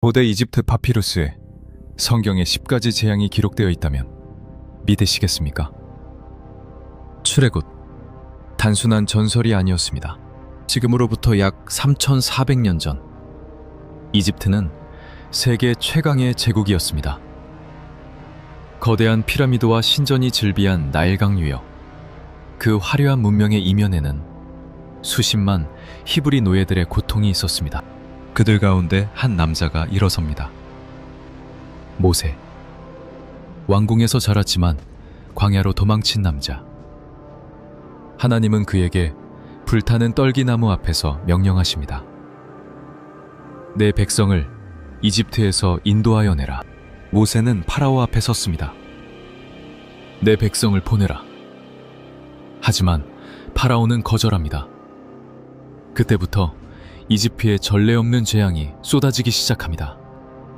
고대 이집트 파피루스에 성경의 10가지 재앙이 기록되어 있다면 믿으시겠습니까? 출애굽, 단순한 전설이 아니었습니다. 지금으로부터 약 3,400년 전, 이집트는 세계 최강의 제국이었습니다. 거대한 피라미드와 신전이 즐비한 나일강 유역, 그 화려한 문명의 이면에는 수십만 히브리 노예들의 고통이 있었습니다. 그들 가운데 한 남자가 일어섭니다. 모세. 왕궁에서 자랐지만 광야로 도망친 남자. 하나님은 그에게 불타는 떨기나무 앞에서 명령하십니다. 내 백성을 이집트에서 인도하여 내라. 모세는 파라오 앞에 섰습니다. 내 백성을 보내라. 하지만 파라오는 거절합니다. 그때부터 이집트에 전례 없는 재앙이 쏟아지기 시작합니다.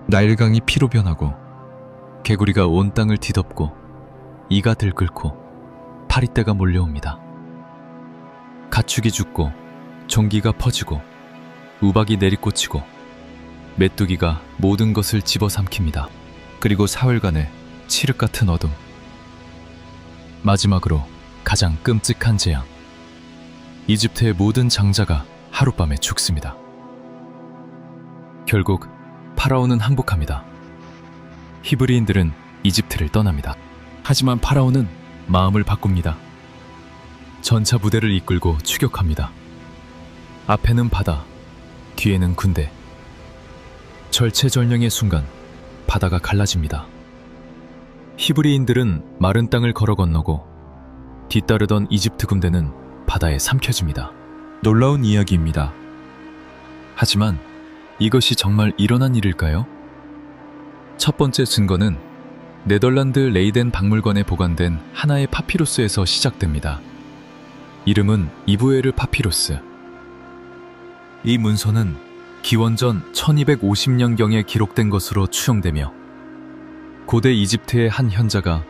나일강이 피로 변하고 개구리가 온 땅을 뒤덮고 이가 들끓고 파리떼가 몰려옵니다. 가축이 죽고 종기가 퍼지고 우박이 내리꽂히고 메뚜기가 모든 것을 집어삼킵니다. 그리고 사흘간의 칠흑 같은 어둠. 마지막으로 가장 끔찍한 재앙. 이집트의 모든 장자가 하룻밤에 죽습니다. 결국 파라오는 항복합니다. 히브리인들은 이집트를 떠납니다. 하지만 파라오는 마음을 바꿉니다. 전차 부대를 이끌고 추격합니다. 앞에는 바다, 뒤에는 군대. 절체절명의 순간 바다가 갈라집니다. 히브리인들은 마른 땅을 걸어 건너고 뒤따르던 이집트 군대는 바다에 삼켜집니다. 놀라운 이야기입니다. 하지만 이것이 정말 일어난 일일까요? 첫 번째 증거는 네덜란드 레이덴 박물관에 보관된 하나의 파피루스에서 시작됩니다. 이름은 이브에르 파피루스. 이 문서는 기원전 1250년경에 기록된 것으로 추정되며 고대 이집트의 한 현자가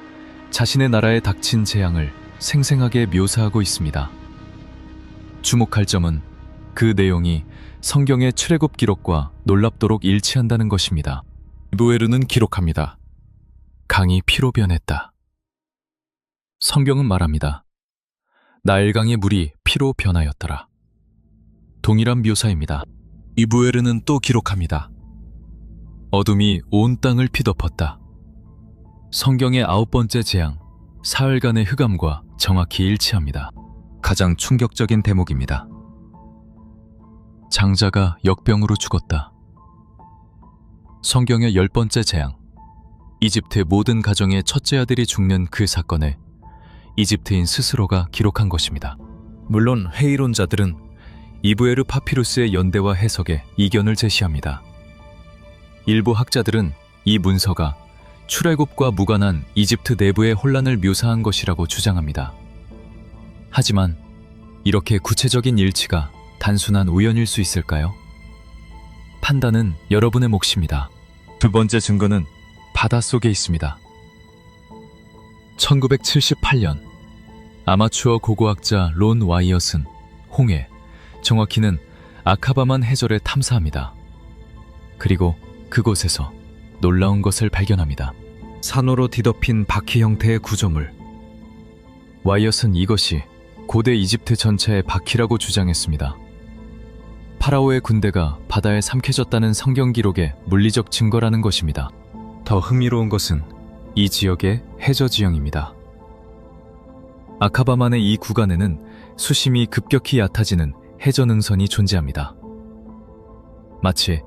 자신의 나라에 닥친 재앙을 생생하게 묘사하고 있습니다. 주목할 점은 그 내용이 성경의 출애굽 기록과 놀랍도록 일치한다는 것입니다. 이브에르는 기록합니다. 강이 피로 변했다. 성경은 말합니다. 나일강의 물이 피로 변하였더라. 동일한 묘사입니다. 이브에르는 또 기록합니다. 어둠이 온 땅을 피덮었다. 성경의 9번째 재앙, 사흘간의 흑암과 정확히 일치합니다. 가장 충격적인 대목입니다. 장자가 역병으로 죽었다. 성경의 10번째 재앙, 이집트 모든 가정의 첫째 아들이 죽는 그 사건을 이집트인 스스로가 기록한 것입니다. 물론 회의론자들은 이브에르 파피루스의 연대와 해석에 이견을 제시합니다. 일부 학자들은 이 문서가 출애굽과 무관한 이집트 내부의 혼란을 묘사한 것이라고 주장합니다. 하지만 이렇게 구체적인 일치가 단순한 우연일 수 있을까요? 판단은 여러분의 몫입니다. 두 번째 증거는 바닷속에 있습니다. 1978년 아마추어 고고학자 론 와이엇은 홍해, 정확히는 아카바만 해저를 탐사합니다. 그리고 그곳에서 놀라운 것을 발견합니다. 산호로 뒤덮인 바퀴 형태의 구조물. 와이엇은 이것이 고대 이집트 전체의 바퀴라고 주장했습니다. 파라오의 군대가 바다에 삼켜졌다는 성경 기록의 물리적 증거라는 것입니다. 더 흥미로운 것은 이 지역의 해저 지형입니다. 아카바만의 이 구간에는 수심이 급격히 얕아지는 해저 능선이 존재합니다. 마치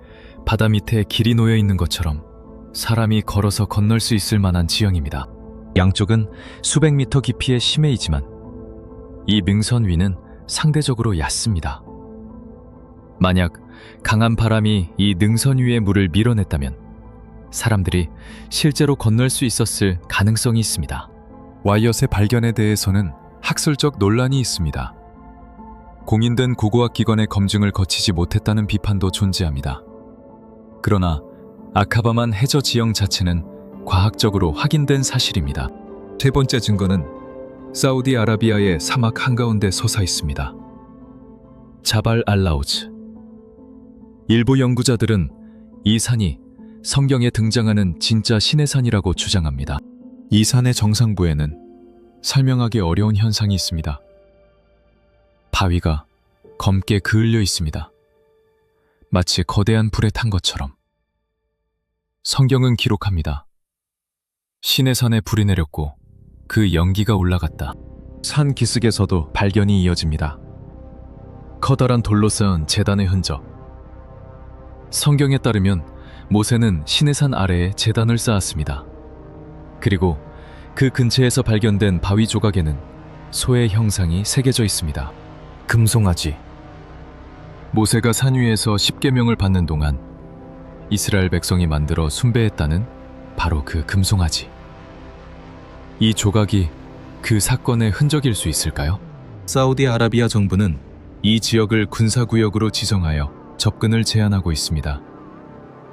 바다 밑에 길이 놓여 있는 것처럼 사람이 걸어서 건널 수 있을 만한 지형입니다. 양쪽은 수백 미터 깊이의 심해이지만 이 능선 위는 상대적으로 얕습니다. 만약 강한 바람이 이 능선 위의 물을 밀어냈다면 사람들이 실제로 건널 수 있었을 가능성이 있습니다. 와이엇의 발견에 대해서는 학술적 논란이 있습니다. 공인된 고고학 기관의 검증을 거치지 못했다는 비판도 존재합니다. 그러나 아카바만 해저 지형 자체는 과학적으로 확인된 사실입니다. 세 번째 증거는 사우디아라비아의 사막 한가운데 솟아 있습니다. 자발 알라우즈. 일부 연구자들은 이 산이 성경에 등장하는 진짜 신의 산이라고 주장합니다. 이 산의 정상부에는 설명하기 어려운 현상이 있습니다. 바위가 검게 그을려 있습니다. 마치 거대한 불에 탄 것처럼. 성경은 기록합니다. 신의 산에 불이 내렸고 그 연기가 올라갔다. 산 기슭에서도 발견이 이어집니다. 커다란 돌로 쌓은 제단의 흔적. 성경에 따르면 모세는 신의 산 아래에 제단을 쌓았습니다. 그리고 그 근처에서 발견된 바위 조각에는 소의 형상이 새겨져 있습니다. 금송아지. 모세가 산 위에서 십계명을 받는 동안 이스라엘 백성이 만들어 숭배했다는 바로 그 금송아지. 이 조각이 그 사건의 흔적일 수 있을까요? 사우디아라비아 정부는 이 지역을 군사구역으로 지정하여 접근을 제한하고 있습니다.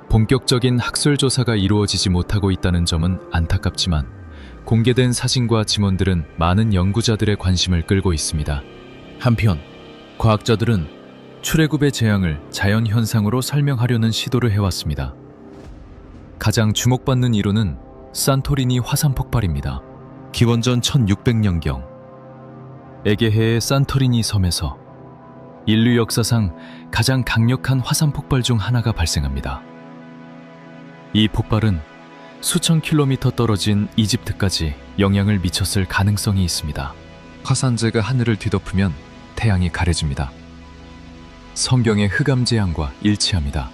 본격적인 학술 조사가 이루어지지 못하고 있다는 점은 안타깝지만 공개된 사진과 지문들은 많은 연구자들의 관심을 끌고 있습니다. 한편 과학자들은 출애굽의 재앙을 자연현상으로 설명하려는 시도를 해왔습니다. 가장 주목받는 이론은 산토리니 화산 폭발입니다. 기원전 1600년경 에게해의 산토리니 섬에서 인류 역사상 가장 강력한 화산 폭발 중 하나가 발생합니다. 이 폭발은 수천 킬로미터 떨어진 이집트까지 영향을 미쳤을 가능성이 있습니다. 화산재가 하늘을 뒤덮으면 태양이 가려집니다. 성경의 흑암 재앙과 일치합니다.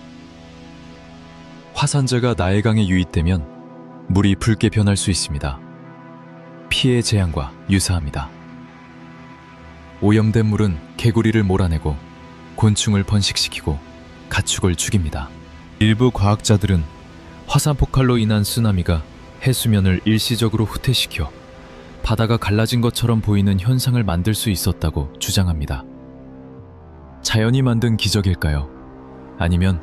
화산재가 나일강에 유입되면 물이 붉게 변할 수 있습니다. 피해 재앙과 유사합니다. 오염된 물은 개구리를 몰아내고 곤충을 번식시키고 가축을 죽입니다. 일부 과학자들은 화산 폭발로 인한 쓰나미가 해수면을 일시적으로 후퇴시켜 바다가 갈라진 것처럼 보이는 현상을 만들 수 있었다고 주장합니다. 자연이 만든 기적일까요? 아니면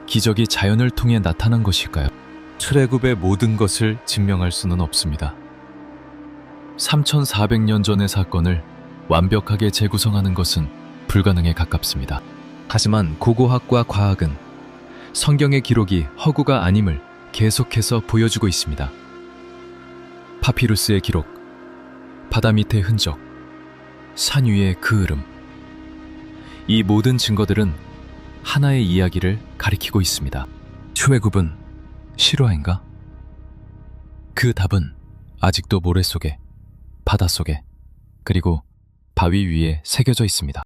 기적이 자연을 통해 나타난 것일까요? 출애굽의 모든 것을 증명할 수는 없습니다. 3400년 전의 사건을 완벽하게 재구성하는 것은 불가능에 가깝습니다. 하지만 고고학과 과학은 성경의 기록이 허구가 아님을 계속해서 보여주고 있습니다. 파피루스의 기록, 바다 밑의 흔적, 산 위의 그 흐름. 이 모든 증거들은 하나의 이야기를 가리키고 있습니다. 출애굽은 실화인가? 그 답은 아직도 모래 속에, 바다 속에, 그리고 바위 위에 새겨져 있습니다.